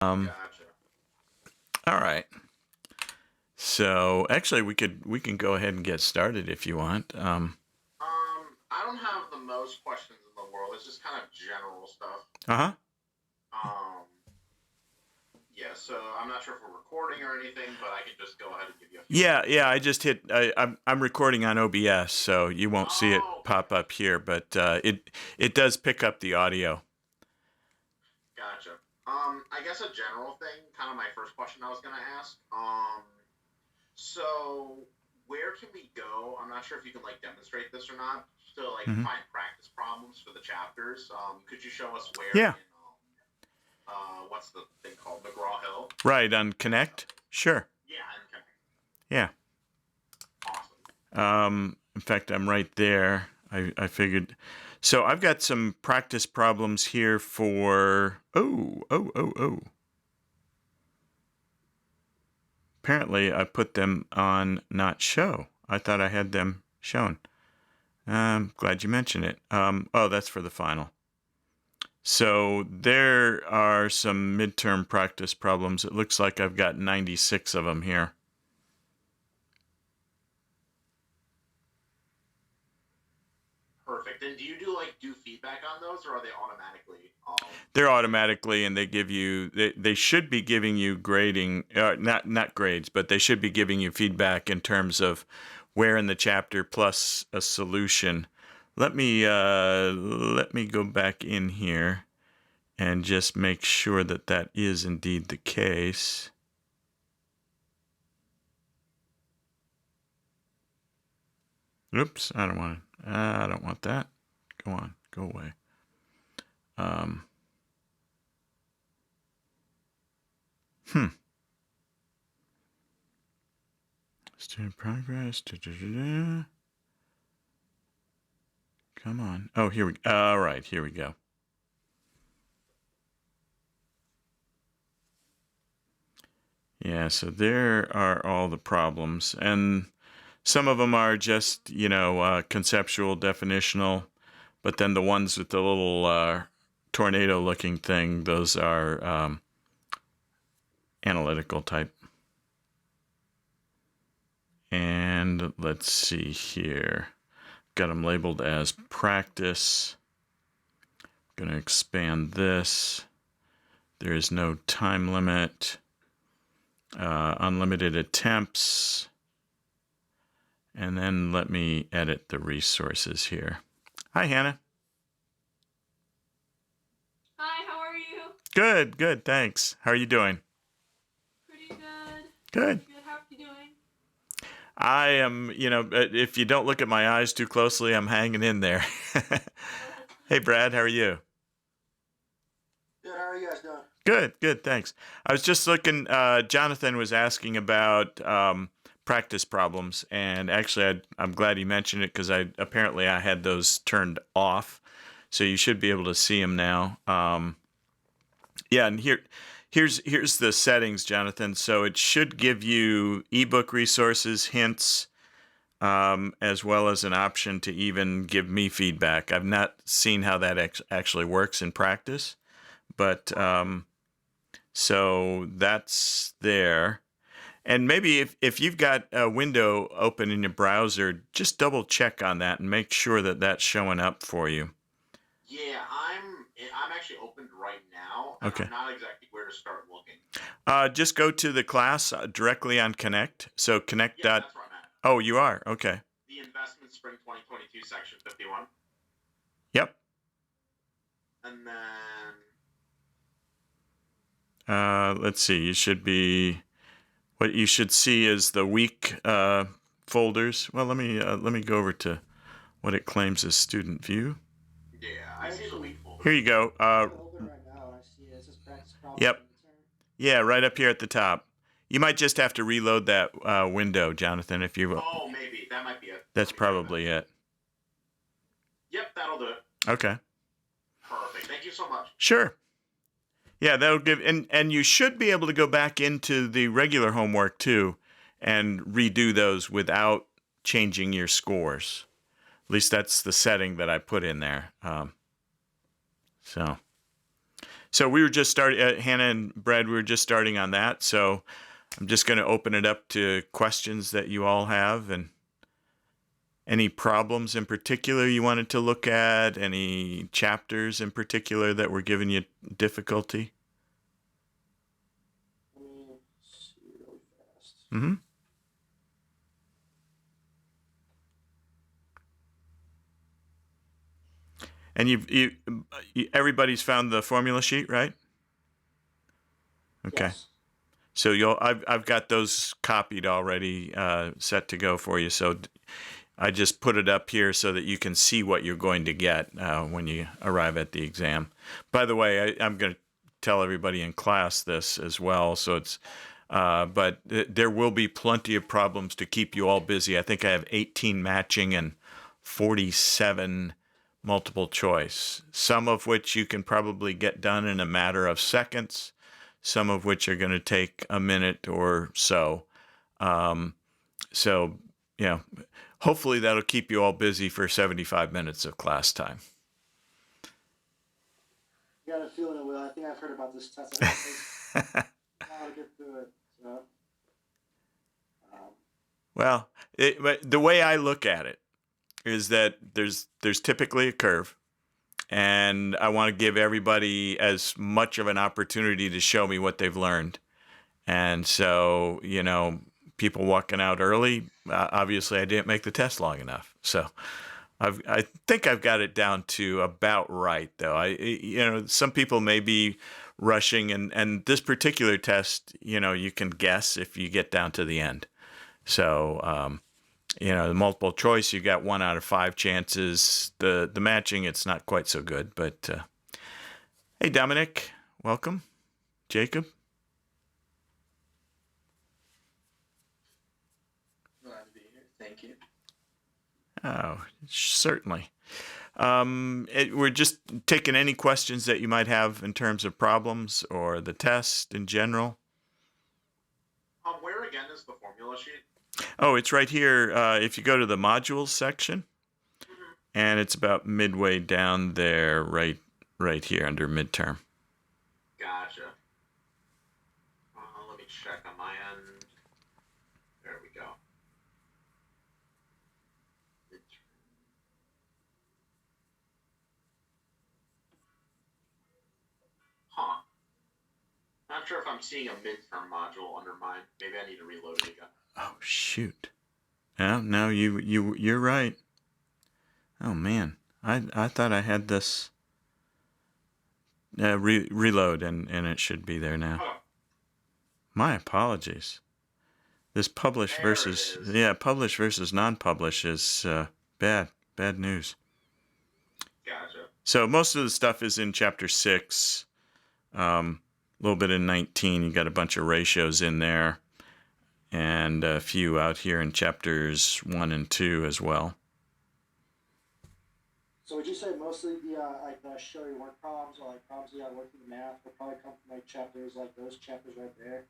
Gotcha. All right. So actually, we can go ahead and get started if you want. I don't have the most questions in the world. It's just kind of general stuff. Uh-huh. Um, yeah. So I'm not sure if we're recording or anything, but I can just go ahead and give you a few Yeah, minutes. yeah. I just hit. I'm recording on OBS, so you won't see it Oh, pop up here, but it does pick up the audio. gotcha. I guess a general thing, kind of my first question I was gonna ask. So where can we go? I'm not sure if you can like demonstrate this or not. To like Hmm. find practice problems for the chapters. Could you show us where Yeah. in what's the thing called McGraw Hill? Right on Connect. Sure. Yeah, and Yeah. awesome. In fact, I'm right there. I figured. So I've got some practice problems here for. Oh. Apparently, I put them on not show. I thought I had them shown. I'm glad you mentioned it. Oh, that's for the final. So there are some midterm practice problems. It looks like I've got 96 of them here. Perfect. And do you do feedback on those, or are they automatically They're graded? automatically, and they give you. They should be giving you grading, not grades, but they should be giving you feedback in terms of where in the chapter plus a solution. Let me go back in here and just make sure that that is indeed the case. Oops, I don't want to. I don't want that. Go on, go away. Um, hmm. Student progress. Da. Come on. Oh, here we. All right, here we go. Yeah, so there are all the problems, and some of them are just conceptual, definitional, but then the ones with the little tornado-looking thing, those are analytical type. And let's see here. Got them labeled as practice. Going to expand this. There is no time limit. Unlimited attempts. And then let me edit the resources here. Hi, Hannah. Hi, how are you? Good, thanks. How are you doing? Pretty good. Good. Pretty good. How are you doing? I am, if you don't look at my eyes too closely, I'm hanging in there. Oh, that's Hey, good. Brad, how are you? Good. How are you guys doing? Good, thanks. I was just looking, Jonathan was asking about practice problems, and actually, I'm glad he mentioned it because apparently I had those turned off, so you should be able to see them now. Yeah, and here's the settings, Jonathan. So it should give you ebook resources, hints, as well as an option to even give me feedback. I've not seen how that actually works in practice, but so that's there. And maybe if you've got a window open in your browser, just double check on that and make sure that that's showing up for you. Yeah, I'm actually opened right now, and Okay. I'm not exactly where to start looking. Just go to the class directly on Connect. So Connect. Yeah, that's where I'm at. Oh, you are? Okay. The Investment Spring 2022 section 51, Yep. and then Let's see. You should be. What you should see is the week folders. Well, let me go over to what it claims as student view. yeah, I see the week folder. Here you go. Open right now, and I see it says practice problems Yep. for midterm. Yeah, right up here at the top. You might just have to reload that window, Jonathan. If you. Oh, maybe that might be it. That's Let me try probably that. it. Yep, that'll do it. Okay. Perfect. Thank you so much. Sure. Yeah, that'll give, and you should be able to go back into the regular homework too, and redo those without changing your scores. At least that's the setting that I put in there. So So we were just starting, Hannah and Brad, we were just starting on that. So I'm just going to open it up to questions that you all have, and any problems in particular you wanted to look at, any chapters in particular that were giving you difficulty. Let me see really fast. Mm-hmm. And everybody's found the formula sheet, right? Okay. Yes. So I've got those copied already, set to go for you. So I just put it up here so that you can see what you're going to get when you arrive at the exam. By the way, I'm going to tell everybody in class this as well. So it's, but there will be plenty of problems to keep you all busy. I think I have 18 matching and 47 multiple choice, some of which you can probably get done in a matter of seconds, some of which are going to take a minute or so. So, you know, hopefully that'll keep you all busy for 75 minutes of class time. I got a feeling it will. I think I've heard about this test. I don't know how to get through it. So, Well, but the way I look at it is that there's typically a curve, and I want to give everybody as much of an opportunity to show me what they've learned. And so, you know, people walking out early, obviously I didn't make the test long enough. So I think I've got it down to about right, though. You know, some people may be rushing, and this particular test, you know, you can guess if you get down to the end. So, you know, the multiple choice, you got 1 out of 5 chances. The matching, it's not quite so good. But hey, Dominic, welcome. Jacob. Glad to be here. Thank you. Oh, certainly. We're just taking any questions that you might have in terms of problems or the test in general. Where again is the formula sheet? Oh, it's right here. If you go to the modules section, and it's about midway down there, right here under midterm. Gotcha. Let me check on my end. There we go. Huh. Not sure if I'm seeing a midterm module under mine. Maybe I need to reload it again. Oh shoot! Yeah, no, you're right. Oh man, I thought I had this. Reload and it should be there now. Oh, My apologies. This publish there versus it is. yeah, publish versus non-publish is bad news. Gotcha. So most of the stuff is in chapter 6. A little bit in 19. You got a bunch of ratios in there, and a few out here in chapters 1 and 2 as well. so would you say mostly the like the show your work problems or like problems you got working the math will probably come from like chapters like those chapters right there?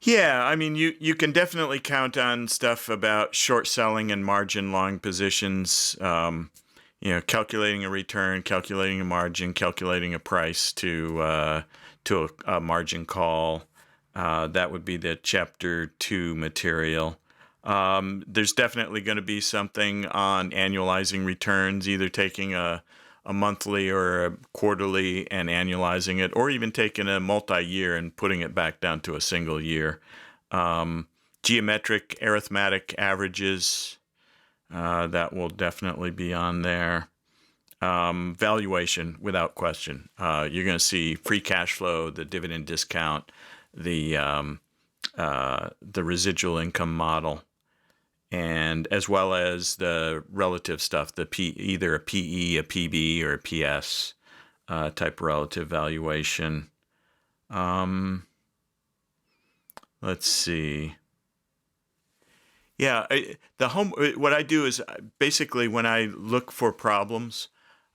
Yeah, I mean, you can definitely count on stuff about short selling and margin long positions. You know, calculating a return, calculating a margin, calculating a price to a margin call. That would be the chapter 2 material. There's definitely going to be something on annualizing returns, either taking a monthly or a quarterly and annualizing it, or even taking a multi-year and putting it back down to a single year. Geometric arithmetic averages, that will definitely be on there. Valuation, without question. You're going to see free cash flow, the dividend discount, the residual income model, and as well as the relative stuff, either a PE, a PB, or a PS type relative valuation. Let's see. Yeah, what I do is basically when I look for problems,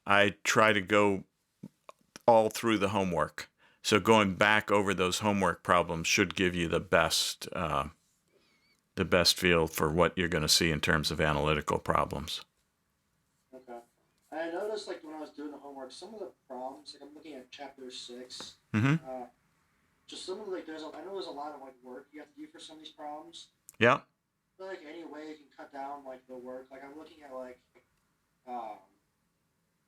I try to go all through the homework. So going back over those homework problems should give you the best feel for what you're going to see in terms of analytical problems. Okay. I noticed like when I was doing the homework, some of the problems, like I'm looking at chapter 6, Mm-hmm. just some of like I know there's a lot of like work you have to do for some of these problems. Yeah. But like any way you can cut down like the work. Like I'm looking at like um,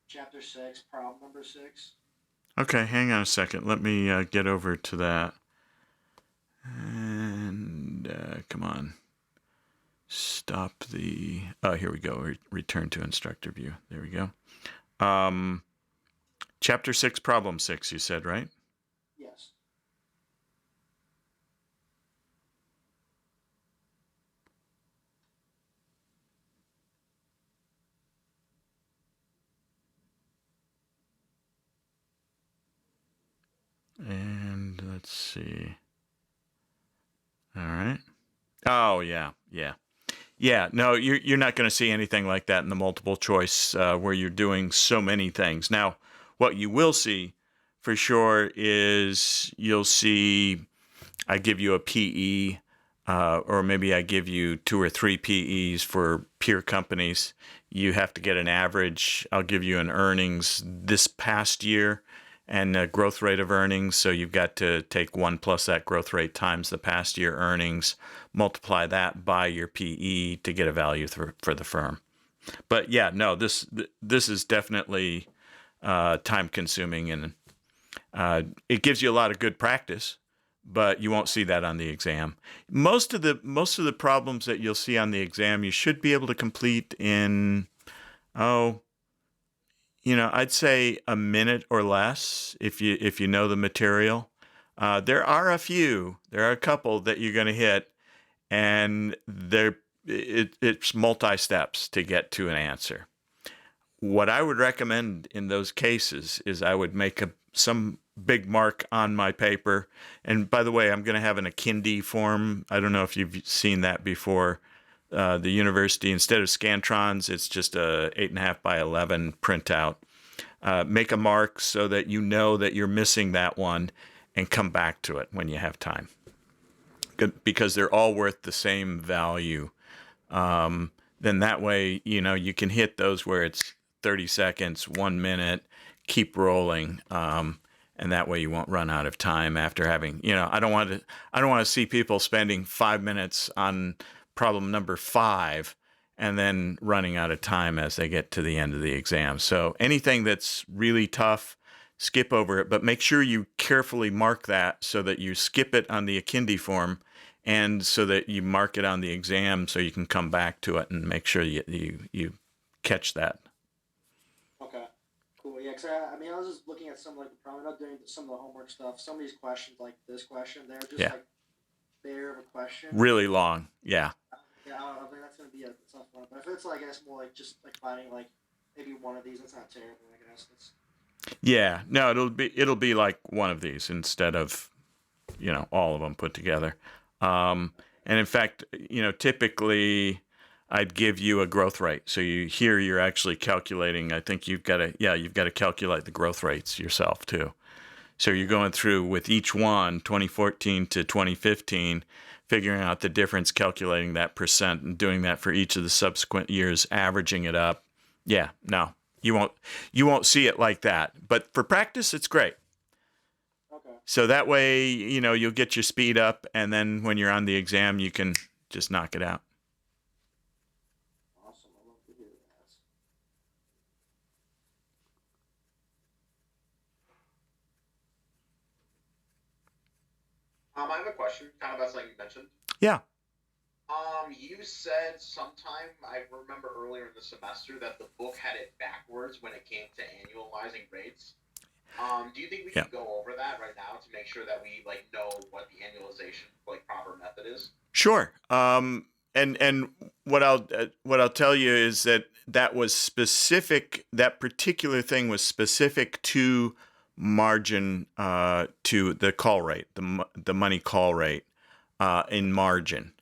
chapter 6, problem number 6. Okay, hang on a second. Let me get over to that. And come on. Stop the. Oh, here we go. Return to instructor view. There we go. Chapter 6, problem 6, you said, right? Yes. And let's see. All right. Oh, yeah. Yeah. Yeah, no, you're not going to see anything like that in the multiple choice where you're doing so many things. Now, what you will see for sure is you'll see I give you a PE, or maybe I give you 2 or 3 PEs for peer companies. You have to get an average. I'll give you an earnings this past year and a growth rate of earnings. So you've got to take 1 plus that growth rate times the past year earnings, multiply that by your PE to get a value for the firm. But yeah, no, this is definitely time consuming, and it gives you a lot of good practice, but you won't see that on the exam. Most of the problems that you'll see on the exam, you should be able to complete in I'd say a minute or less if you know the material. There are a couple that you're going to hit, and it's multi-steps to get to an answer. What I would recommend in those cases is I would make some big mark on my paper. And by the way, I'm going to have an Akindi form. I don't know if you've seen that before. The university, instead of Scantrons, it's just a 8.5 by 11 printout. Make a mark so that you know that you're missing that one, and come back to it when you have time. Good, because they're all worth the same value. Then that way, you can hit those where it's 30 seconds, 1 minute, keep rolling. And that way you won't run out of time after having, I don't want to see people spending 5 minutes on problem number 5 and then running out of time as they get to the end of the exam. So anything that's really tough, skip over it, but make sure you carefully mark that so that you skip it on the Akindi form, and so that you mark it on the exam so you can come back to it and make sure you catch that. Okay. Cool. Yeah, because I was just looking at some like the problem, not doing some of the homework stuff. Some of these questions, like this question, they're just like bare of a question. Really long. Yeah. Yeah, I think that's gonna be a tough one. But if it's like, I guess more like just like finding like maybe one of these, that's not terrible. I guess that's. Yeah. No, it'll be like one of these instead of all of them put together. And in fact, typically I'd give you a growth rate. So you're actually calculating. I think you've got to calculate the growth rates yourself too. So you're going through with each one, 2014 to 2015, figuring out the difference, calculating that percent, and doing that for each of the subsequent years, averaging it up. Yeah, no, you won't see it like that. But for practice, it's great. Okay. So that way, you'll get your speed up, and then when you're on the exam, you can just knock it out. Awesome. I love to hear that. I have a question, kind of about something you mentioned. Yeah. You said sometime, I remember earlier in the semester, that the book had it backwards when it came to annualizing rates. Do you think we can go over that right now to make sure that we know what the annualization proper method is? Sure. And what I'll tell you is that was specific. That particular thing was specific to margin, to the call rate, the money call rate in margin.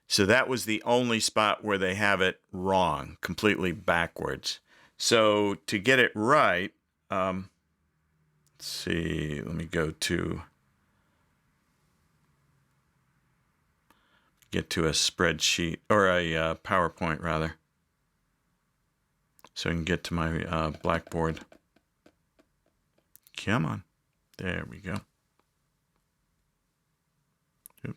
So that was the only spot where they have it wrong, completely backwards. So to get it right, let's see. Let me get to a spreadsheet, or a PowerPoint rather, so I can get to my Blackboard. Come on. There we go. Oop.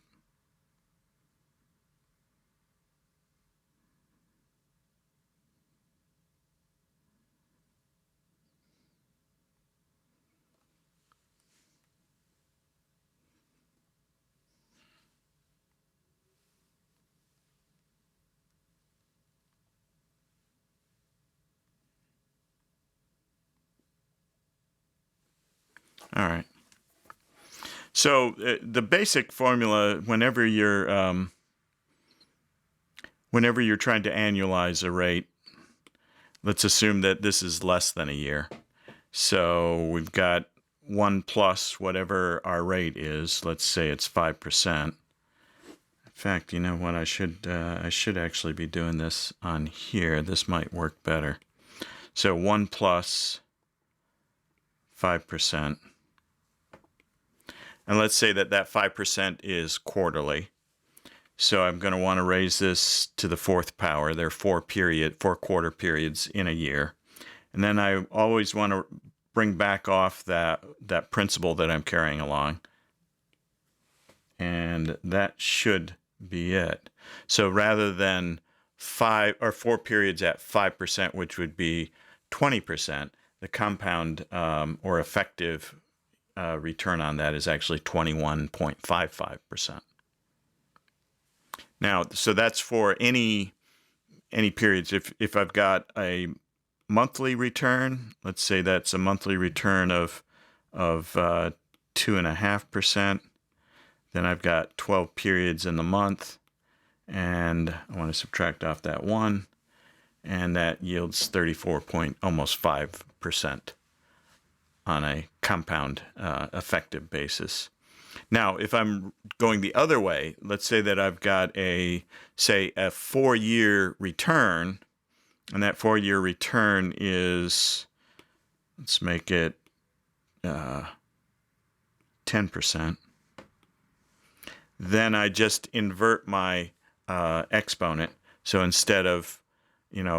All right. So the basic formula, whenever you're trying to annualize a rate, let's assume that this is less than a year. So we've got 1 plus whatever our rate is. Let's say it's 5%. In fact, you know what? I should actually be doing this on here. This might work better. So 1 plus 5%. And let's say that 5% is quarterly. So I'm going to want to raise this to the fourth power. There are 4 quarter periods in a year. And then I always want to bring back off that principal that I'm carrying along. And that should be it. So rather than 4 periods at 5%, which would be 20%, the compound or effective return on that is actually 21.55%. Now, so that's for any periods. If I've got a monthly return, let's say that's a monthly return of 2.5%, then I've got 12 periods in the month, and I want to subtract off that 1, and that yields almost 5% on a compound effective basis. Now, if I'm going the other way, let's say that I've got a 4-year return, and that 4-year return is, let's make it 10%. Then I just invert my exponent. So instead of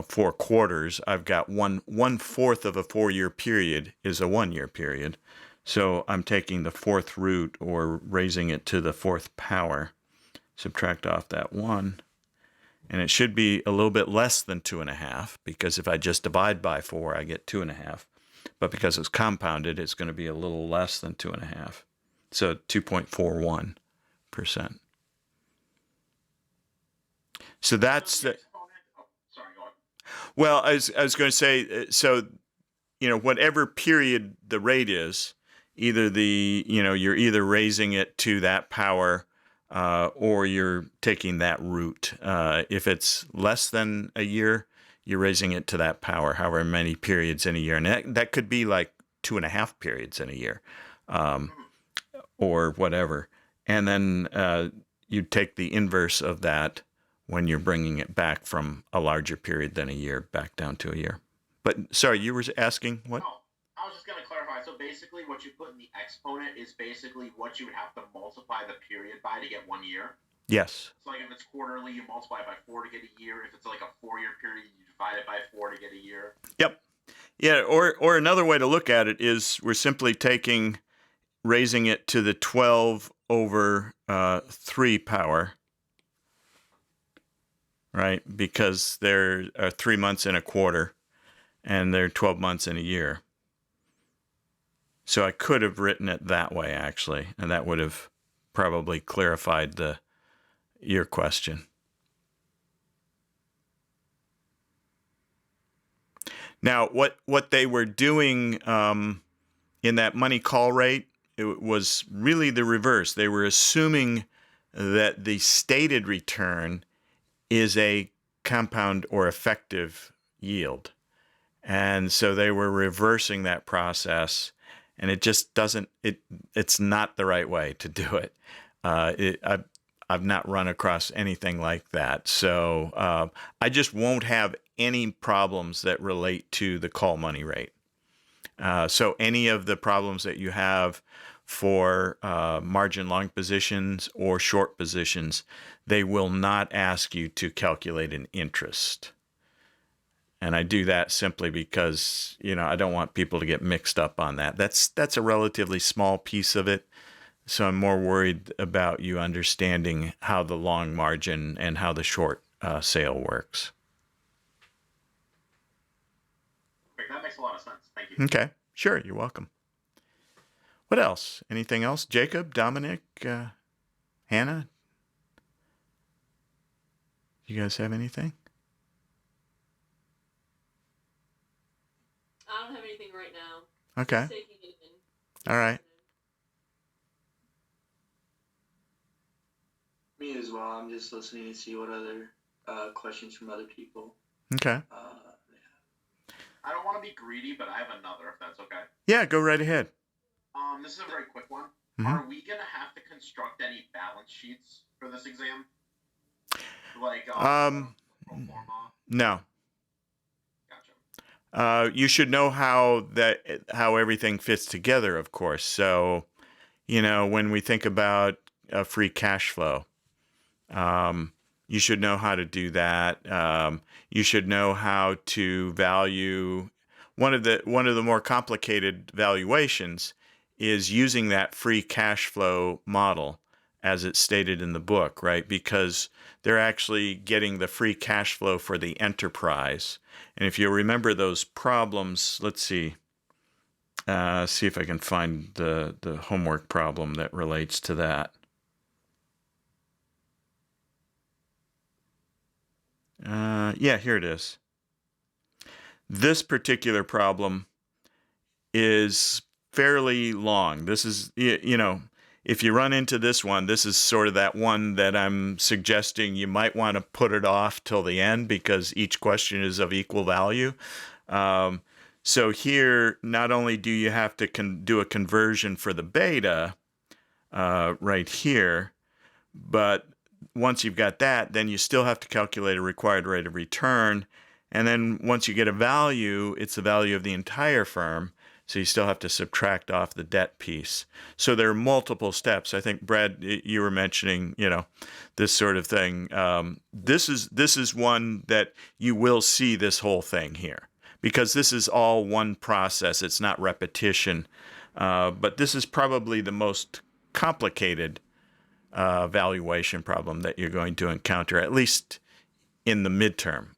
4 quarters, I've got 1/4 of a 4-year period is a 1-year period. So I'm taking the 4th root, or raising it to the 4th power. Subtract off that 1. And it should be a little bit less than 2.5, because if I just divide by 4, I get 2.5. But because it's compounded, it's going to be a little less than 2.5. So 2.41%. So that's the... Well, I was going to say, so, whatever period the rate is, either you're either raising it to that power or you're taking that root. If it's less than a year, you're raising it to that power, however many periods in a year. And that could be like 2.5 periods in a year or whatever. And then you take the inverse of that when you're bringing it back from a larger period than a year back down to a year. But sorry, you were asking what? Oh, I was just going to clarify. So basically what you put in the exponent is basically what you would have to multiply the period by to get 1 year? Yes. So like if it's quarterly, you multiply it by 4 to get a year. If it's like a 4-year period, you divide it by 4 to get a year. Yep. Yeah, or another way to look at it is we're simply raising it to the 12 over 3 power, right? Because there are 3 months in a quarter, and there are 12 months in a year. So I could have written it that way, actually, and that would have probably clarified your question. Now, what they were doing in that money call rate, it was really the reverse. They were assuming that the stated return is a compound or effective yield. And so they were reversing that process, and it just doesn't, it's not the right way to do it. I've not run across anything like that. So I just won't have any problems that relate to the call money rate. So any of the problems that you have for margin long positions or short positions, they will not ask you to calculate an interest. And I do that simply because, I don't want people to get mixed up on that. That's a relatively small piece of it. So I'm more worried about you understanding how the long margin and how the short sale works. Great, that makes a lot of sense. Thank you. Okay, sure, you're welcome. What else? Anything else? Jacob, Dominic, Hannah? You guys have anything? I don't have anything right now. Okay. Just taking it in. All right. Me as well. I'm just listening to see what other questions from other people. Okay. I don't want to be greedy, but I have another, if that's okay. Yeah, go right ahead. This is a very quick one. Mhm. Are we gonna have to construct any balance sheets for this exam? Like pro forma? No. Gotcha. You should know how everything fits together, of course. So, when we think about free cash flow, you should know how to do that. You should know how to value one of the more complicated valuations is using that free cash flow model as it's stated in the book, right? Because they're actually getting the free cash flow for the enterprise. And if you remember those problems, let's see if I can find the homework problem that relates to that. Yeah, here it is. This particular problem is fairly long. This is, if you run into this one, this is sort of that one that I'm suggesting you might want to put it off till the end because each question is of equal value. So here, not only do you have to do a conversion for the beta right here, but once you've got that, then you still have to calculate a required rate of return. And then once you get a value, it's the value of the entire firm. So you still have to subtract off the debt piece. So there are multiple steps. I think, Brad, you were mentioning, this sort of thing. This is one that you will see this whole thing here because this is all one process. It's not repetition. But this is probably the most complicated valuation problem that you're going to encounter, at least in the midterm.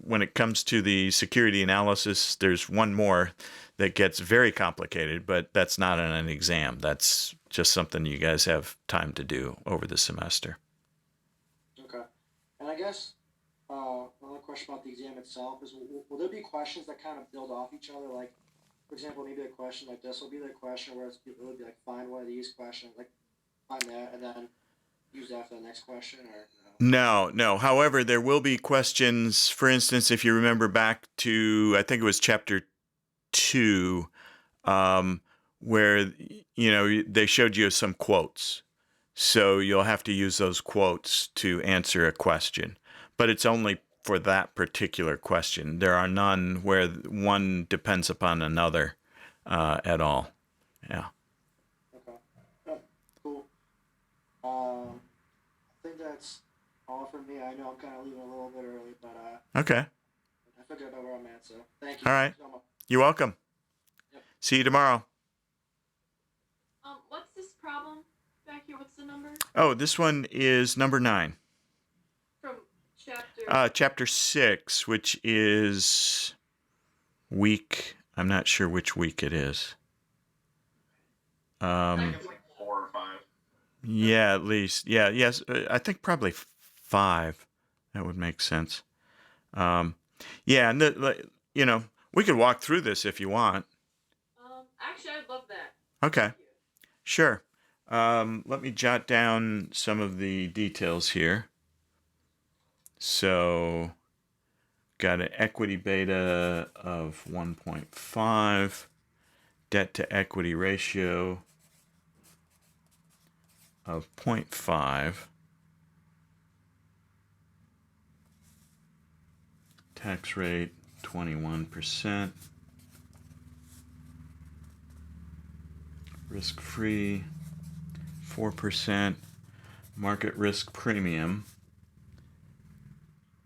When it comes to the security analysis, there's one more that gets very complicated, but that's not in an exam. That's just something you guys have time to do over the semester. Okay. And I guess another question about the exam itself is, will there be questions that kind of build off each other? Like, for example, maybe a question like this will be the question where it would be like, find one of these questions, like find that, and then use that for the next question, or no? No. However, there will be questions. For instance, if you remember back to, I think it was chapter 2, where they showed you some quotes. So you'll have to use those quotes to answer a question, but it's only for that particular question. There are none where one depends upon another at all. Yeah. Okay. Oh, cool. I think that's all for me. I know I'm kind of leaving a little bit early, but Okay. I figured out where I'm at, so thank you. All right. So much. You're welcome. Yep. See you tomorrow. What's this problem back here? What's the number? Oh, this one is number 9. From chapter. Chapter 6, which is week. I'm not sure which week it is. I think it's like 4 or 5. Yeah, at least. Yeah, yes. I think probably 5. That would make sense. Yeah, and we could walk through this if you want. Actually, I'd love that. Okay, Thank you. sure. Let me jot down some of the details here. So, got an equity beta of 1.5, debt to equity ratio of 0.5, tax rate 21%, risk-free 4%, market risk premium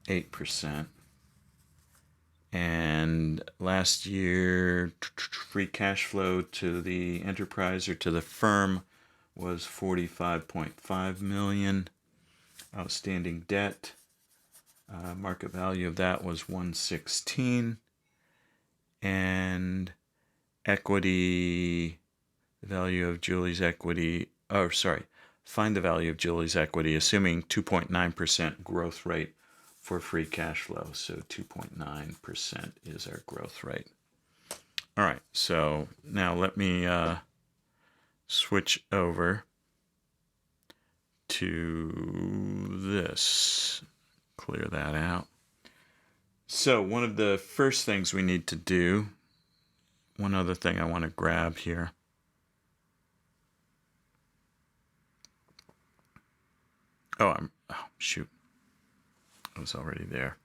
8%, And last year, free cash flow to the enterprise or to the firm was $45.5 million. Outstanding debt, market value of that was $116. And equity, the value of Julie's equity, find the value of Julie's equity, assuming 2.9% growth rate for free cash flow. So 2.9% is our growth rate. All right, so now let me switch over to this. Clear that out. So one of the first things we need to do, one other thing I want to grab here. Oh, shoot. I was already there.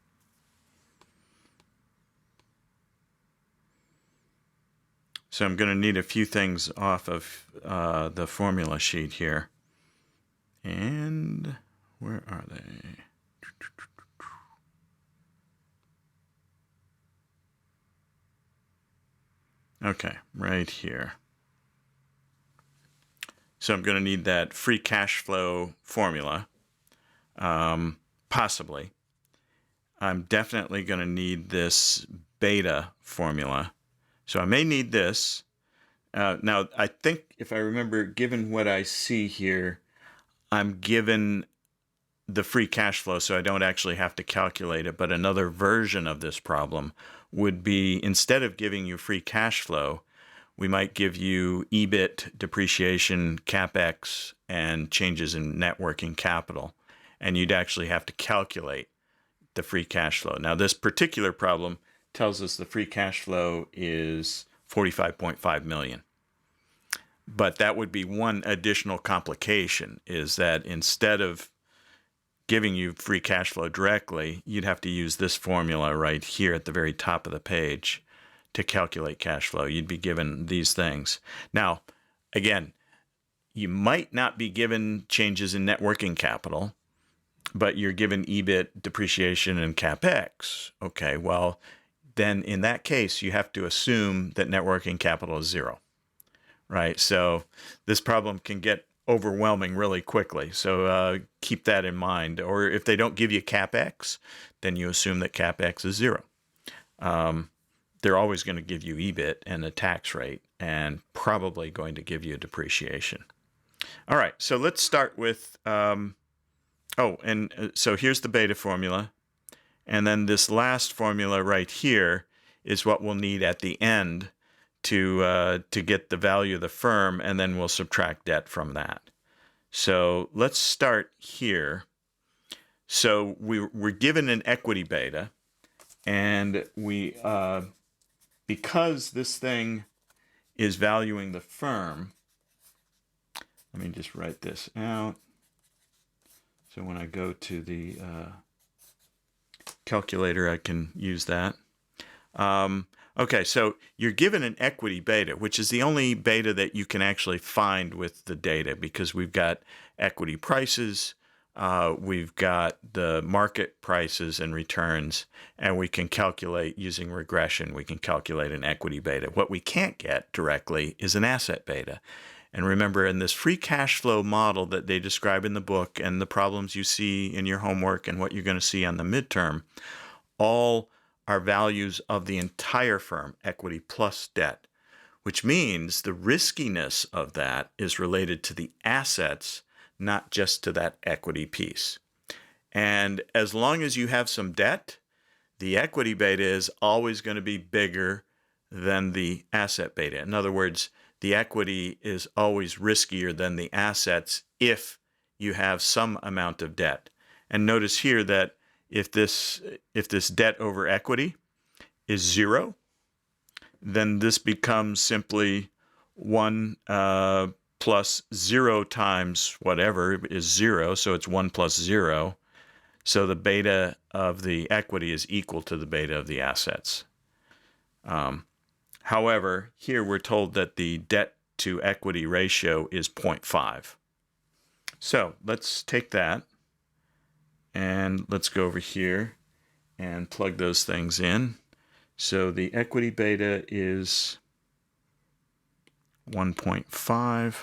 So I'm going to need a few things off of the formula sheet here. And where are they? Okay, right here. So I'm going to need that free cash flow formula, possibly. I'm definitely going to need this beta formula. So I may need this. Now, I think if I remember, given what I see here, I'm given the free cash flow, so I don't actually have to calculate it. But another version of this problem would be, instead of giving you free cash flow, we might give you EBIT, depreciation, CapEx, and changes in net working capital. And you'd actually have to calculate the free cash flow. Now, this particular problem tells us the free cash flow is $45.5 million. But that would be one additional complication, is that instead of giving you free cash flow directly, you'd have to use this formula right here at the very top of the page to calculate cash flow. You'd be given these things. Now, again, you might not be given changes in net working capital, but you're given EBIT, depreciation, and CapEx. Okay, well, then in that case, you have to assume that net working capital is zero, right? So this problem can get overwhelming really quickly. So keep that in mind. Or if they don't give you CapEx, then you assume that CapEx is zero. They're always going to give you EBIT and a tax rate, and probably going to give you depreciation. All right, so let's start with, so here's the beta formula. And then this last formula right here is what we'll need at the end to get the value of the firm, and then we'll subtract debt from that. So let's start here. So we're given an equity beta, and we because this thing is valuing the firm, let me just write this out. So when I go to the calculator, I can use that. Okay, so you're given an equity beta, which is the only beta that you can actually find with the data, because we've got equity prices, we've got the market prices and returns, and we can calculate using regression. We can calculate an equity beta. What we can't get directly is an asset beta. And remember, in this free cash flow model that they describe in the book, and the problems you see in your homework and what you're going to see on the midterm, all are values of the entire firm, equity plus debt, which means the riskiness of that is related to the assets, not just to that equity piece. And as long as you have some debt, the equity beta is always going to be bigger than the asset beta. In other words, the equity is always riskier than the assets if you have some amount of debt. And notice here that if this debt over equity is zero, then this becomes simply 1 plus 0 times whatever is 0, so it's 1 plus 0. So the beta of the equity is equal to the beta of the assets. However, here we're told that the debt to equity ratio is 0.5. So let's take that, and let's go over here and plug those things in. So the equity beta is 1.5.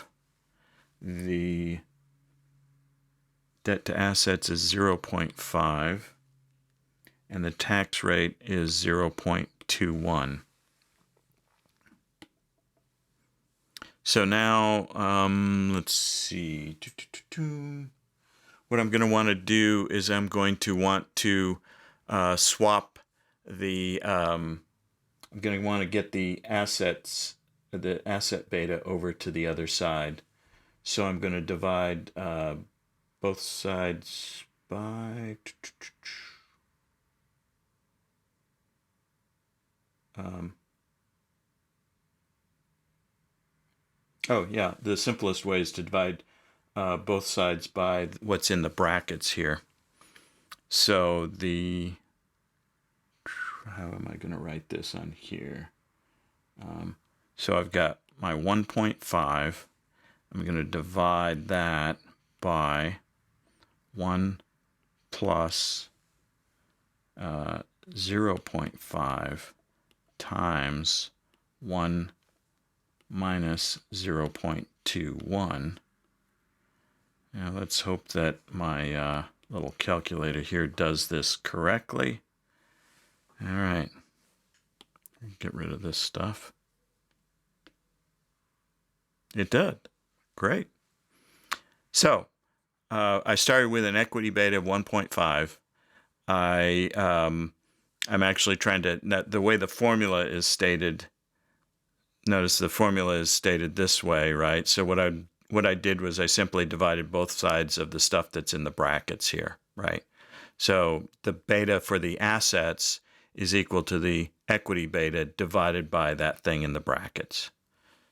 The debt to assets is 0.5. And the tax rate is 0.21. So now, let's see. What I'm going to want to do is I'm going to want to swap the, I'm going to want to get the asset beta over to the other side. So I'm going to divide both sides by, oh yeah, the simplest way is to divide both sides by what's in the brackets here. So how am I going to write this on here? So I've got my 1.5. I'm going to divide that by 1 plus 0.5 times 1 minus 0.21. Now let's hope that my little calculator here does this correctly. All right, get rid of this stuff. It did. Great. So I started with an equity beta of 1.5. I'm actually trying to, the way the formula is stated, notice the formula is stated this way, right? So what I did was I simply divided both sides of the stuff that's in the brackets here, right? So the beta for the assets is equal to the equity beta divided by that thing in the brackets.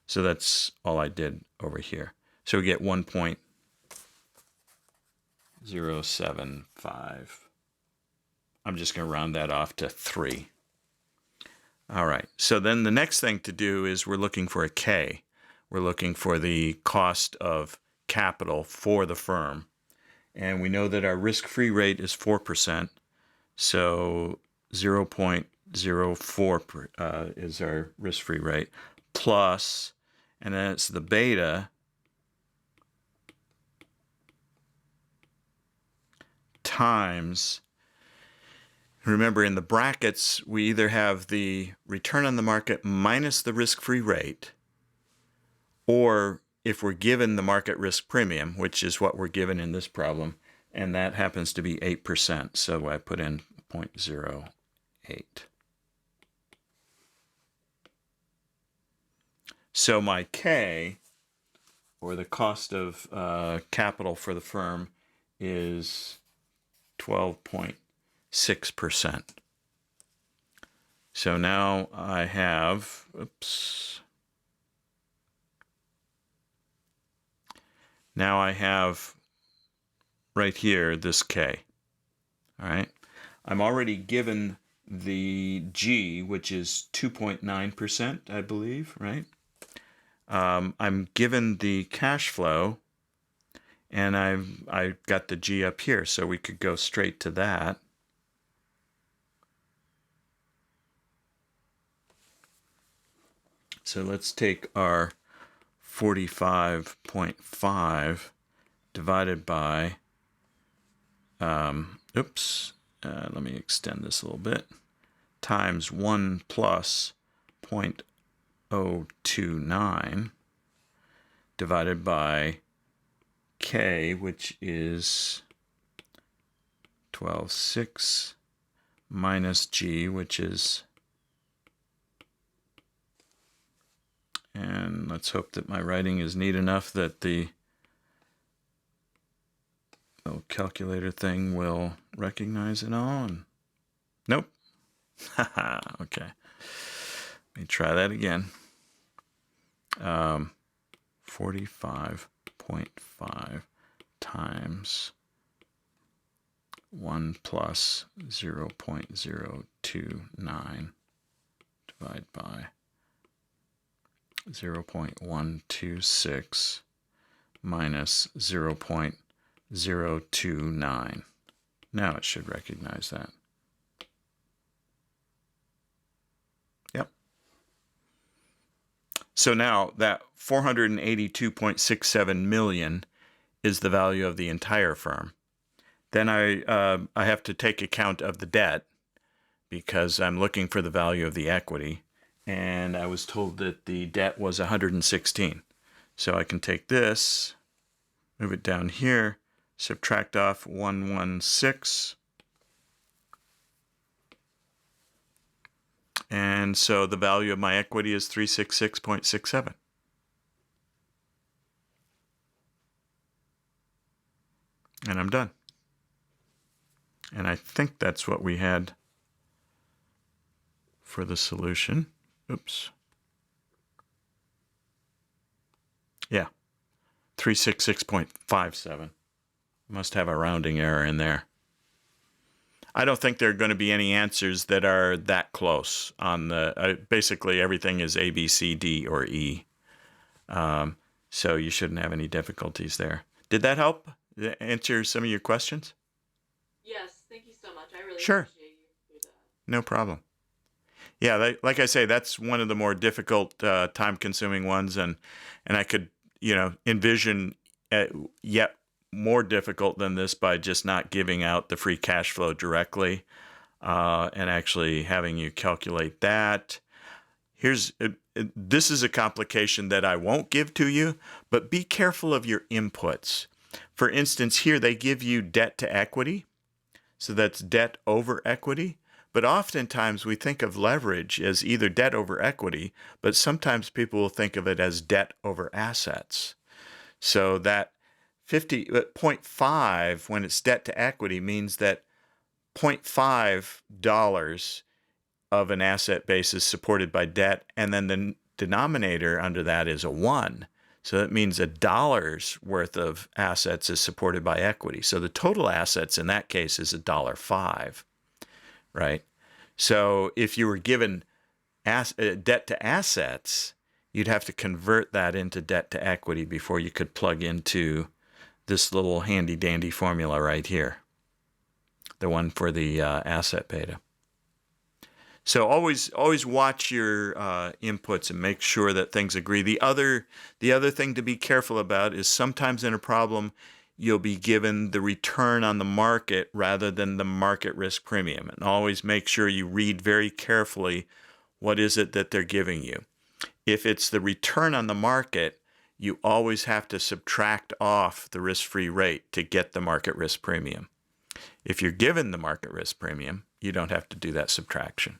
So that's all I did over here. So we get 1.075. I'm just going to round that off to 3. All right. So then the next thing to do is we're looking for a K. We're looking for the cost of capital for the firm. And we know that our risk-free rate is 4%. So 0.04 is our risk-free rate. Plus, and then it's the beta times, remember in the brackets, we either have the return on the market minus the risk-free rate, or if we're given the market risk premium, which is what we're given in this problem, and that happens to be 8%. So I put in 0.08. So my K, or the cost of capital for the firm, is 12.6%. So now I have, now I have right here this K. All right. I'm already given the G, which is 2.9%, I believe, right? I'm given the cash flow, and I've got the G up here, so we could go straight to that. So let's take our 45.5 divided by, let me extend this a little bit, times 1 plus 0.029 divided by K, which is 12.6 minus G, which is, and let's hope that my writing is neat enough that the little calculator thing will recognize it all. And nope. Okay. Let me try that again. 45.5 times 1 plus 0.029 divided by 0.126 minus 0.029. Now it should recognize that. So now that 482.67 million is the value of the entire firm. Then I have to take account of the debt because I'm looking for the value of the equity. And I was told that the debt was 116. So I can take this, move it down here, subtract off 116. And so the value of my equity is 366.67. And I'm done. And I think that's what we had for the solution. Oops. Yeah, 366.57. Must have a rounding error in there. I don't think there are going to be any answers that are that close on the, basically everything is A, B, C, D, or E. So you shouldn't have any difficulties there. Did that help answer some of your questions? Yes, thank you so much. I really Sure. appreciate you for that. No problem. Yeah, like I say, that's one of the more difficult, time-consuming ones, and I could, envision yet more difficult than this by just not giving out the free cash flow directly, and actually having you calculate that. This is a complication that I won't give to you, but be careful of your inputs. For instance, here they give you debt to equity, so that's debt over equity. But oftentimes we think of leverage as either debt over equity, but sometimes people will think of it as debt over assets. So that 0.5, when it's debt to equity, means that $0.5 of an asset base is supported by debt, and then the denominator under that is a 1. So that means $1 worth of assets is supported by equity. So the total assets in that case is $1.05, right? So if you were given debt to assets, you'd have to convert that into debt to equity before you could plug into this little handy dandy formula right here, the one for the asset beta. So always watch your inputs and make sure that things agree. The other thing to be careful about is sometimes in a problem you'll be given the return on the market rather than the market risk premium. And always make sure you read very carefully what is it that they're giving you. If it's the return on the market, you always have to subtract off the risk-free rate to get the market risk premium. If you're given the market risk premium, you don't have to do that subtraction.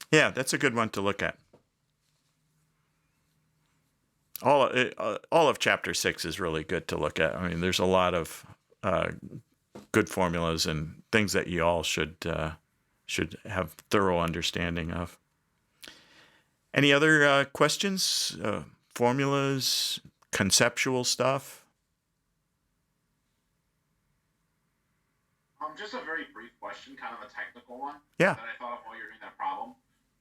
Yeah, that's a good one to look at. All of Chapter 6 is really good to look at. I mean, there's a lot of good formulas and things that you all should have thorough understanding of. Any other questions? Formulas, conceptual stuff? Just a very brief question, kind of a technical one. Yeah. That I thought of while you're doing that problem.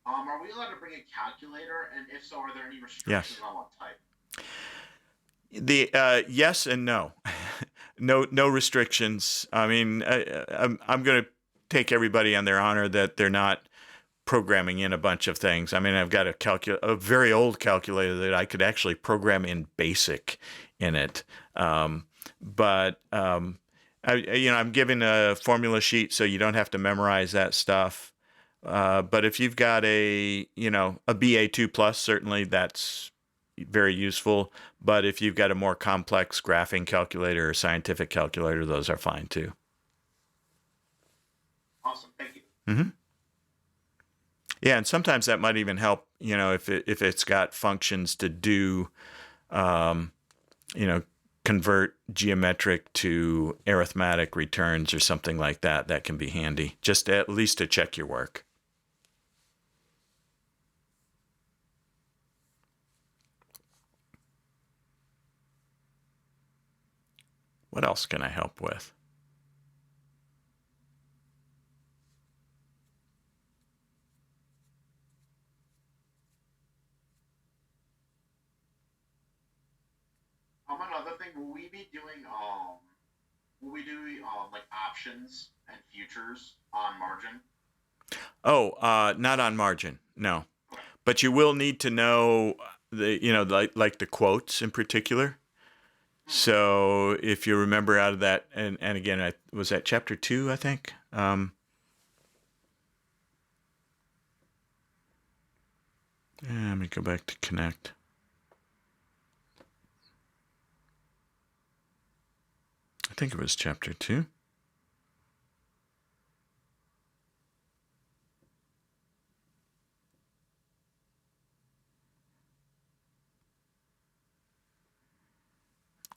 Are we allowed to bring a calculator? And if so, are there any restrictions on what type? The yes and no. No restrictions. I mean, I'm going to take everybody on their honor that they're not programming in a bunch of things. I mean, I've got a very old calculator that I could actually program in BASIC in it. I'm giving a formula sheet so you don't have to memorize that stuff. But if you've got a BA2 plus, certainly that's very useful. But if you've got a more complex graphing calculator or scientific calculator, those are fine too. Awesome, thank you. Mm-hmm. Yeah, and sometimes that might even help, if it's got functions to do, convert geometric to arithmetic returns or something like that. That can be handy, just at least to check your work. What else can I help with? Another thing, will we be doing like options and futures on margin? Oh, not on margin, no. But you will need to know like the quotes in particular. So if you remember out of that, and again, was that chapter 2, I think? Let me go back to Connect. I think it was chapter 2.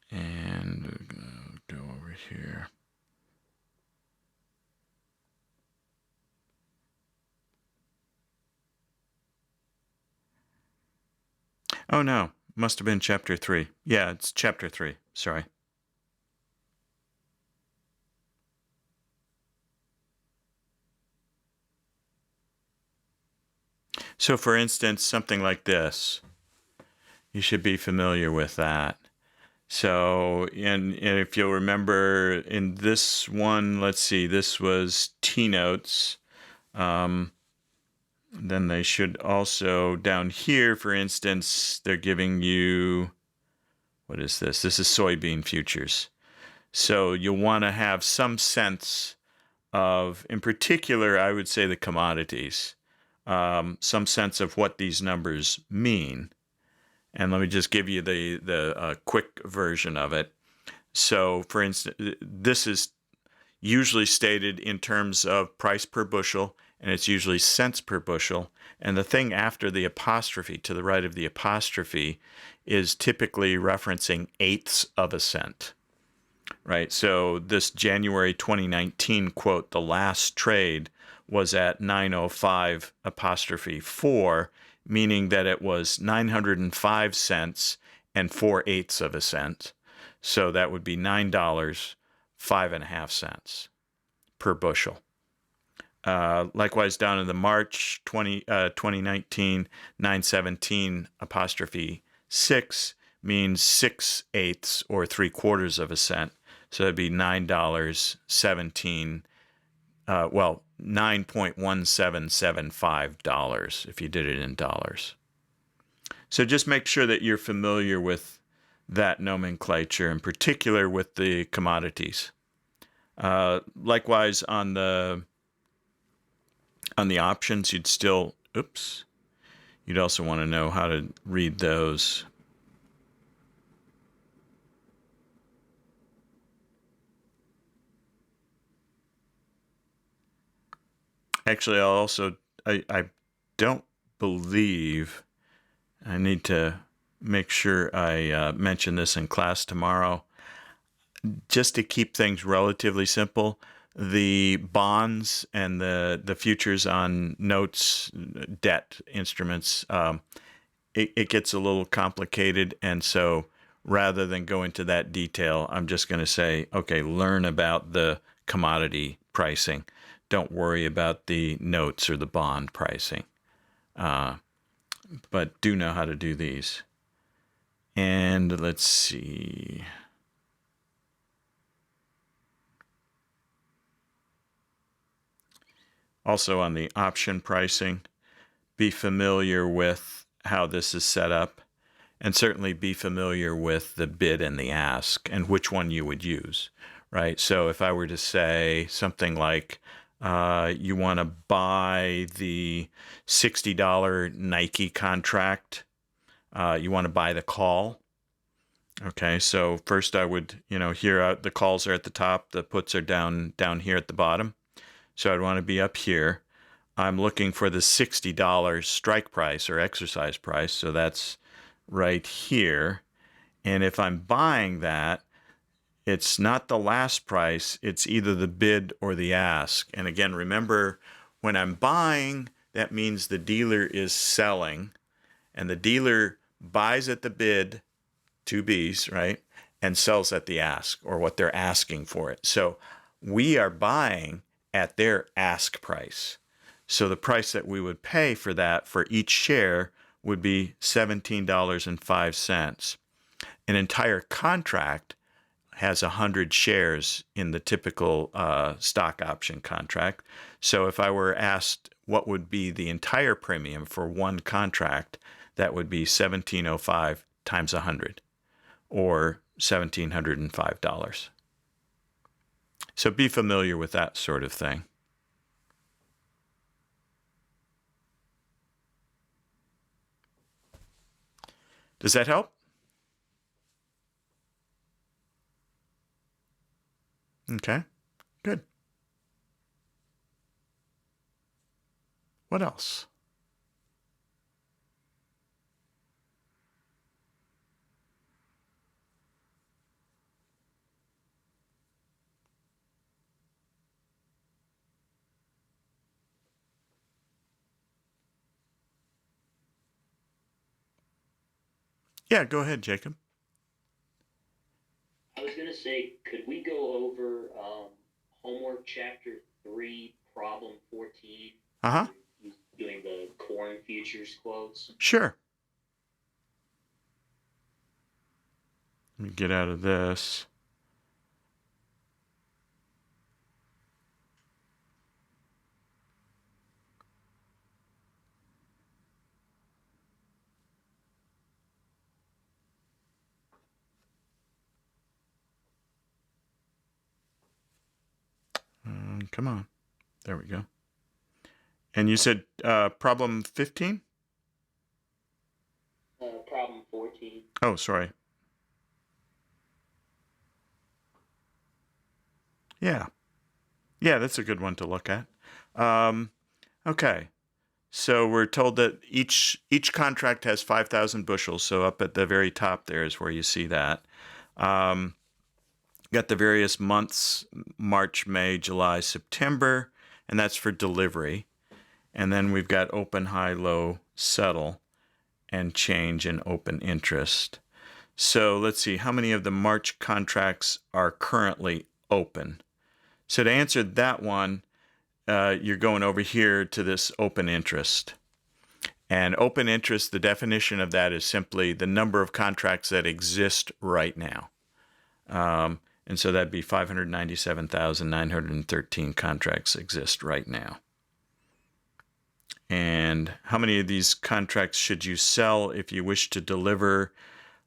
And we're going to go over here. Oh, no. Must have been chapter 3. Yeah, it's chapter 3. Sorry. So, for instance, something like this. You should be familiar with that. So, and if you'll remember in this one, let's see, this was T-notes. Then they should also, down here, for instance, they're giving you, what is this? This is Soybean Futures. So you'll want to have some sense of, in particular, I would say the commodities, some sense of what these numbers mean. And let me just give you the quick version of it. So, for instance, this is usually stated in terms of price per bushel, and it's usually cents per bushel. And the thing after the apostrophe, to the right of the apostrophe, is typically referencing eighths of a cent, right? So this January 2019 quote, the last trade was at 905 apostrophe 4, meaning that it was 905 cents and 4/8 of a cent. So that would be $9, 5.5 cents per bushel. Likewise, down in the March 2019, 917 apostrophe 6 means 6/8 or 3/4 of a cent. So that'd be $9.17. $9.1775 if you did it in dollars. So just make sure that you're familiar with that nomenclature, in particular with the commodities. Likewise, on the options, you'd also want to know how to read those. Actually, I don't believe, I need to make sure I mention this in class tomorrow. Just to keep things relatively simple, the bonds and the futures on notes, debt instruments, it gets a little complicated. And so rather than go into that detail, I'm just going to say, okay, learn about the commodity pricing. Don't worry about the notes or the bond pricing. But do know how to do these. And let's see. Also on the option pricing, be familiar with how this is set up, and certainly be familiar with the bid and the ask and which one you would use, right? So if I were to say something like, you want to buy the $60 Nike contract, you want to buy the call. Okay, so first I would, here the calls are at the top, the puts are down here at the bottom. So I'd want to be up here. I'm looking for the $60 strike price or exercise price, so that's right here. And if I'm buying that, it's not the last price, it's either the bid or the ask. And again, remember, when I'm buying, that means the dealer is selling, and the dealer buys at the bid, 2 B's, right, and sells at the ask, or what they're asking for it. So we are buying at their ask price. So the price that we would pay for that for each share would be $17.05. An entire contract has 100 shares in the typical stock option contract. So if I were asked what would be the entire premium for one contract, that would be $1,705 times 100, or $1,705. So be familiar with that sort of thing. Does that help? Okay, good. What else? Yeah, go ahead, Jacob. I was going to say, could we go over homework chapter 3, problem 14? Uh-huh. Doing the corn futures quotes. Sure. Let me get out of this. Come on. There we go. And you said problem 15? Problem 14. Oh, sorry. Yeah. Yeah, that's a good one to look at. Okay. So we're told that each contract has 5,000 bushels. So up at the very top there is where you see that. Got the various months, March, May, July, September, and that's for delivery. And then we've got open, high, low, settle, and change in open interest. So let's see, how many of the March contracts are currently open? So to answer that one, you're going over here to this open interest. And open interest, the definition of that is simply the number of contracts that exist right now. And so that'd be 597,913 contracts exist right now. And how many of these contracts should you sell if you wish to deliver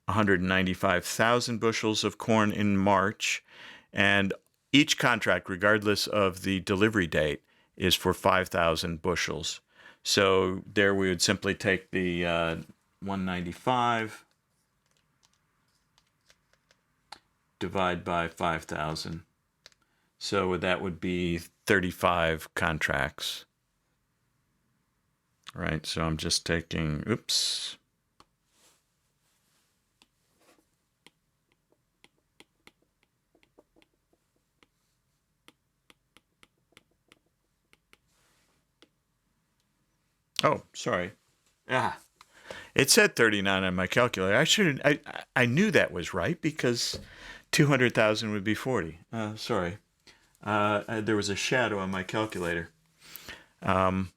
195,000 bushels of corn in March? And each contract, regardless of the delivery date, is for 5,000 bushels. So there we would simply take the 195, divide by 5,000. So that would be 35 contracts. Right, so I'm just taking, oops. Oh, sorry. It said 39 on my calculator. I knew that was right because 200,000 would be 40. Sorry. There was a shadow on my calculator.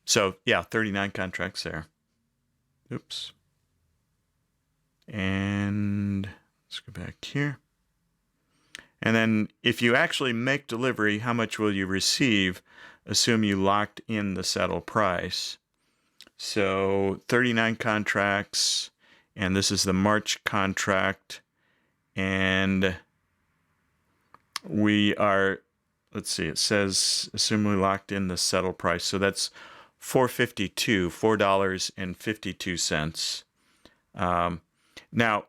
So yeah, 39 contracts there. Oops. And let's go back here. And then if you actually make delivery, how much will you receive? Assume you locked in the settle price. So 39 contracts, and this is the March contract, and we are, let's see, it says assume we locked in the settle price, so that's $4.52. Now,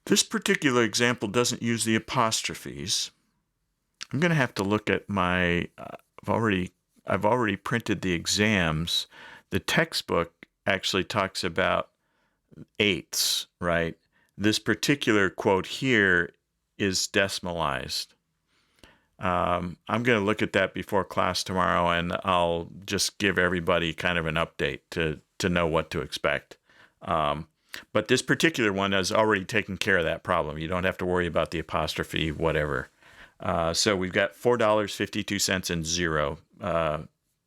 this particular example doesn't use the apostrophes. I'm going to have to look at my, I've already printed the exams. The textbook actually talks about eighths, right? This particular quote here is decimalized. I'm going to look at that before class tomorrow, and I'll just give everybody kind of an update to know what to expect. But this particular one has already taken care of that problem. You don't have to worry about the apostrophe, whatever. So we've got $4.52 and 0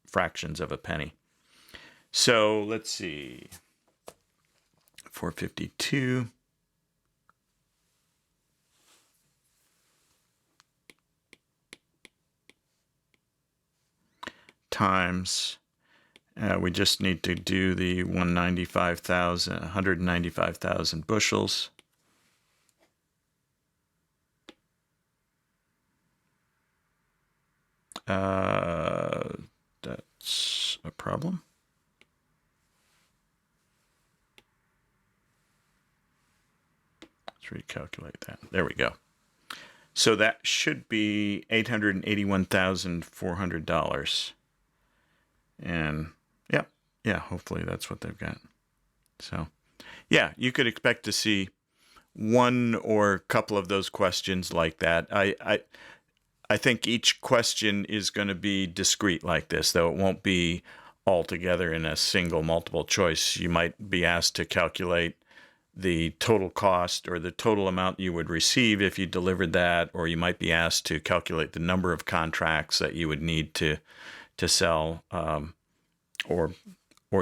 fractions of a penny. So let's see. 452 times, we just need to do the 195,000 bushels. That's a problem. Let's recalculate that. There we go. So that should be $881,400. And yeah, hopefully that's what they've got. So yeah, you could expect to see one or a couple of those questions like that. I think each question is going to be discrete like this, though it won't be all together in a single multiple choice. You might be asked to calculate the total cost or the total amount you would receive if you delivered that, or you might be asked to calculate the number of contracts that you would need to sell, or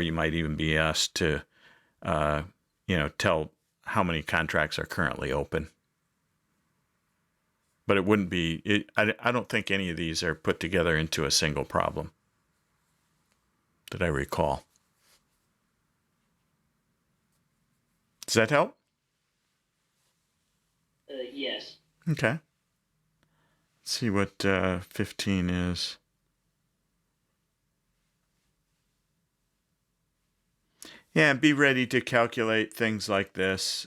you might even be asked to tell how many contracts are currently open. But it wouldn't be, I don't think any of these are put together into a single problem that I recall. Does that help? Yes. Okay. Let's see what 15 is. Yeah, be ready to calculate things like this.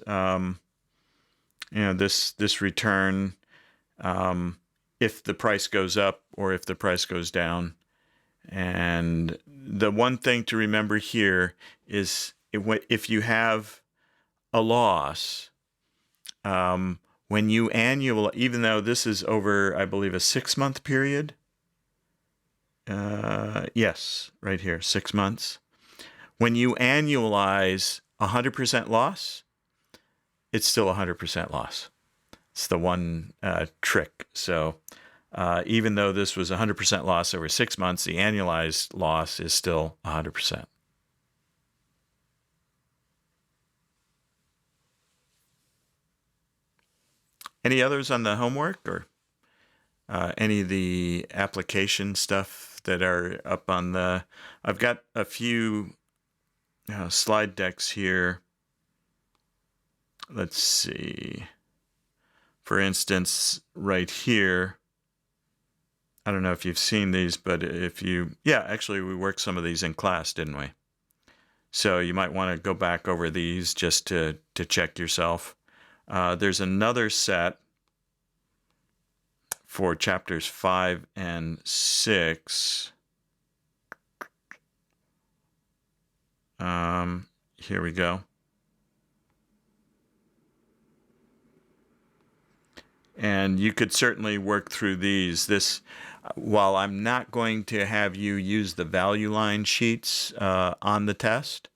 This return, if the price goes up or if the price goes down. And the one thing to remember here is if you have a loss, when you even though this is over, I believe, a 6-month period. Yes, right here, 6 months. When you annualize 100% loss, it's still 100% loss. It's the one trick. So even though this was 100% loss over 6 months, the annualized loss is still 100%. Any others on the homework or any of the application stuff that are up on the... I've got a few slide decks here. Let's see. For instance, right here, I don't know if you've seen these, but actually we worked some of these in class, didn't we? So you might want to go back over these just to check yourself. There's another set for chapters 5 and 6. Here we go. And you could certainly work through these. While I'm not going to have you use the value line sheets on the test,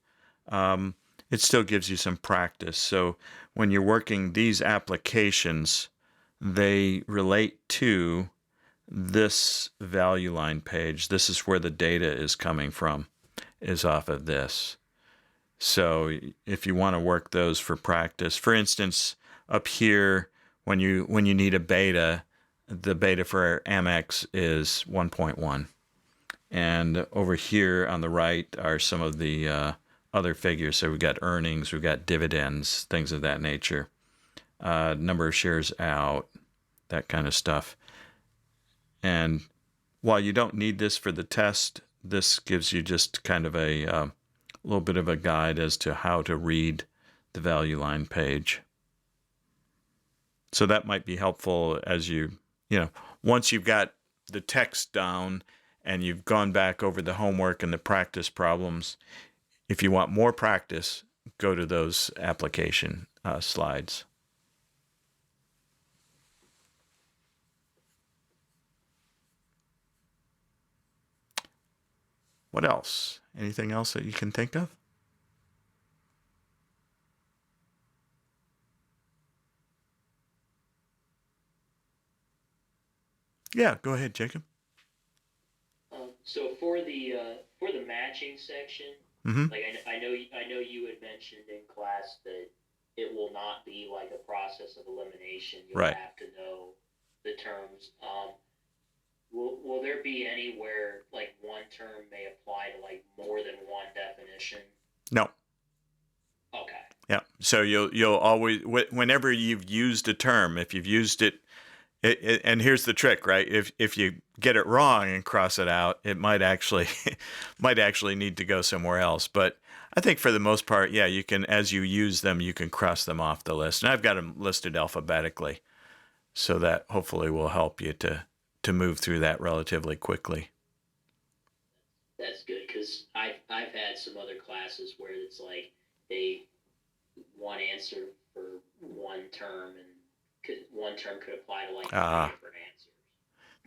it still gives you some practice. So when you're working these applications, they relate to this value line page. This is where the data is coming from, is off of this. So if you want to work those for practice, for instance, up here, when you need a beta, the beta for Amex is 1.1. And over here on the right are some of the other figures. So we've got earnings, we've got dividends, things of that nature. Number of shares out, that kind of stuff. And while you don't need this for the test, this gives you just kind of a little bit of a guide as to how to read the value line page. So that might be helpful as once you've got the text down and you've gone back over the homework and the practice problems. If you want more practice, go to those application slides. What else? Anything else that you can think of? Yeah, go ahead, Jacob. So for the matching section, Mm-hmm. like I know you had mentioned in class that it will not be like a process of elimination. You'll Right. have to know the terms. Will there be anywhere like one term may apply to like more than one definition? No. Okay. Yeah. So you'll always, whenever you've used a term, if you've used it, and here's the trick, right? If you get it wrong and cross it out, it might actually might actually need to go somewhere else. But I think for the most part, yeah, you can, as you use them, you can cross them off the list. And I've got them listed alphabetically, so that hopefully will help you to move through that relatively quickly. That's good, because I've had some other classes where it's like they one answer for one term, and one term could apply to like three different answers.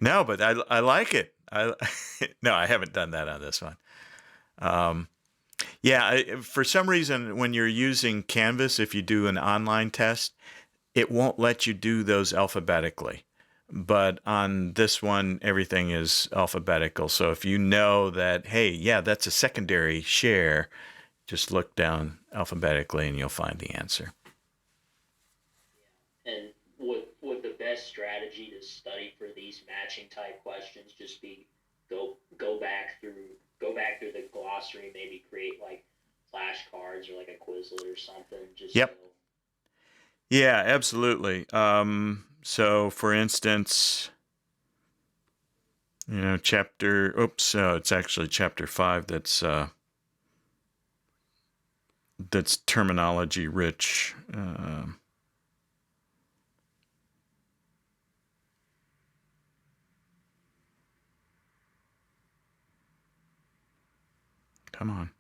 No, but I like it. No, I haven't done that on this one. Yeah, for some reason, when you're using Canvas, if you do an online test, it won't let you do those alphabetically. But on this one, everything is alphabetical. So if you know that, hey, yeah, that's a secondary share, just look down alphabetically and you'll find the answer. And would the best strategy to study for these matching type questions just be go back through the glossary, maybe create like flashcards or like a Quizlet or something? Just Yep. Yeah, absolutely. So for instance, it's actually chapter 5 that's terminology rich. Come on.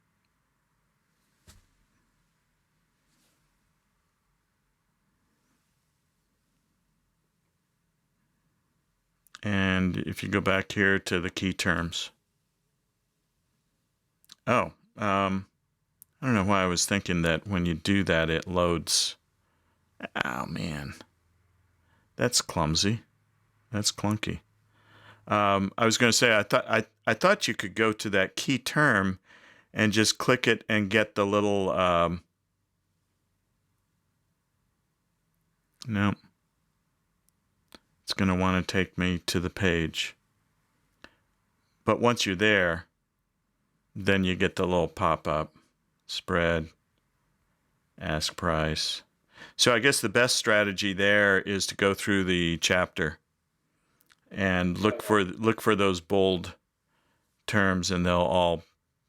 And if you go back here to the key terms. I don't know why I was thinking that when you do that, it loads. Oh, man. That's clumsy. That's clunky. I was going to say, I thought you could go to that key term and just click it and get the little, no. It's going to want to take me to the page. But once you're there, then you get the little pop-up, spread, ask price. So I guess the best strategy there is to go through the chapter and look for those bold terms, and they'll all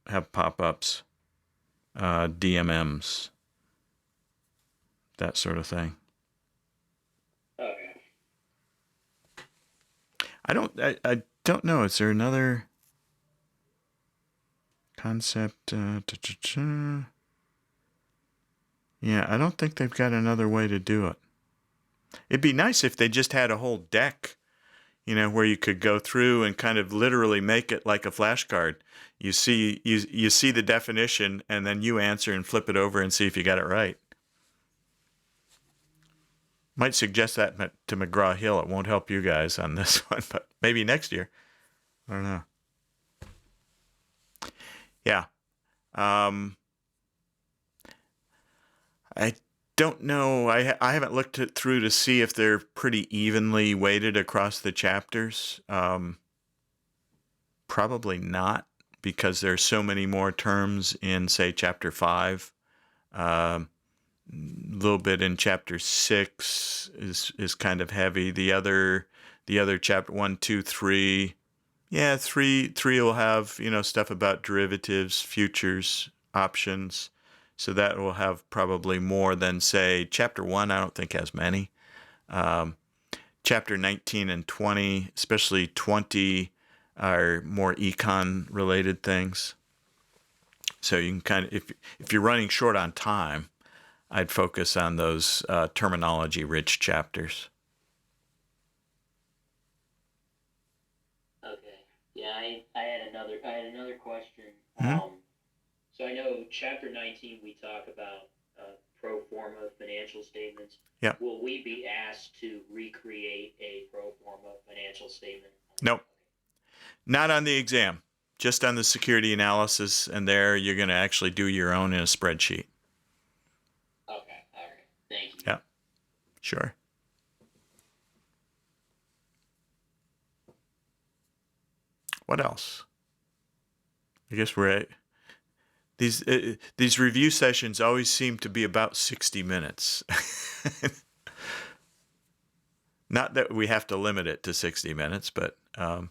have pop-ups, DMMs, that sort of thing. Okay. I don't know. Is there another concept? Yeah, I don't think they've got another way to do it. It'd be nice if they just had a whole deck, where you could go through and kind of literally make it like a flashcard. You see the definition, and then you answer and flip it over and see if you got it right. Might suggest that to McGraw-Hill. It won't help you guys on this one, but maybe next year. I don't know. Yeah. I don't know. I haven't looked it through to see if they're pretty evenly weighted across the chapters. Probably not, because there's so many more terms in, say, chapter 5. A little bit in chapter 6 is kind of heavy. The other chapter 1, 2, 3. Yeah, 3 will have, stuff about derivatives, futures, options. So that will have probably more than, say, chapter 1. I don't think has many. Chapter 19 and 20, especially 20, are more econ related things. So you can kind of, if you're running short on time, I'd focus on those terminology rich chapters. Okay. Yeah, I had another question. Mm-hmm. So I know chapter 19 we talk about pro forma financial statements. Yeah. Will we be asked to recreate a pro forma financial statement? Nope. Not on the exam. Just on the security analysis, and there you're going to actually do your own in a spreadsheet. Okay. All right. Thank you. Yeah. Sure. What else? I guess we're at these review sessions always seem to be about 60 minutes. Not that we have to limit it to 60 minutes, but and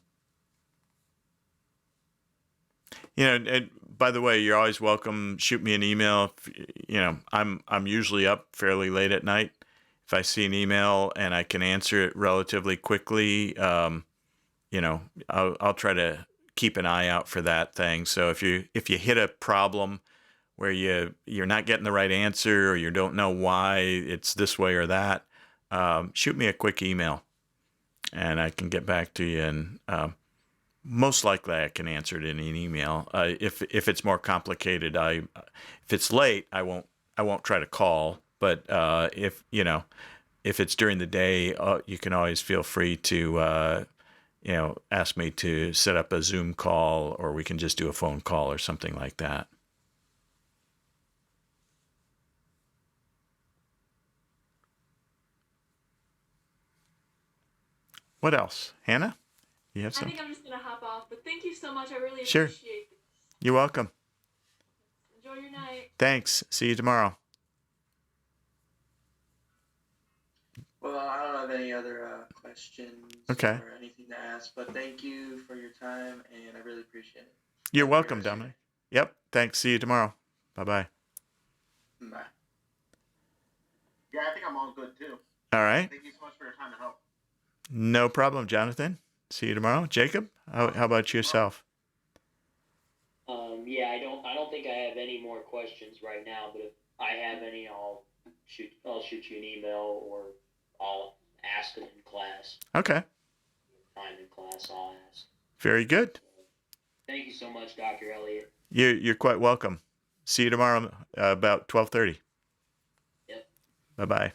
by the way, you're always welcome. Shoot me an email. I'm usually up fairly late at night. If I see an email and I can answer it relatively quickly, I'll try to keep an eye out for that thing. So if you hit a problem where you're not getting the right answer or you don't know why it's this way or that, shoot me a quick email and I can get back to you. And most likely I can answer it in an email. If it's more complicated, if it's late, I won't try to call. But if it's during the day, you can always feel free to ask me to set up a Zoom call, or we can just do a phone call or something like that. What else, Hannah? You have I something? think I'm just gonna hop off, but thank you so much. I really Sure. appreciate this. You're welcome. Enjoy your night. Thanks. See you tomorrow. Well, I don't have any other questions Okay. or anything to ask, but thank you for your time, and I really appreciate it. You're Have a great welcome, rest of your Dominic. Yep. Thanks. See you tomorrow. Bye-bye. day. Bye. Yeah, I think I'm all good too. All right. Thank you so much for your time and help. No problem, Jonathan. See you tomorrow. Jacob, how about yourself? Yeah, I don't think I have any more questions right now, but if I have any, I'll shoot you an email, or I'll ask them in class. Okay. Time in class, I'll ask. Very good. Thank you so much, Dr. Elliott. You're quite welcome. See you tomorrow about 12:30. Yep. Bye-bye.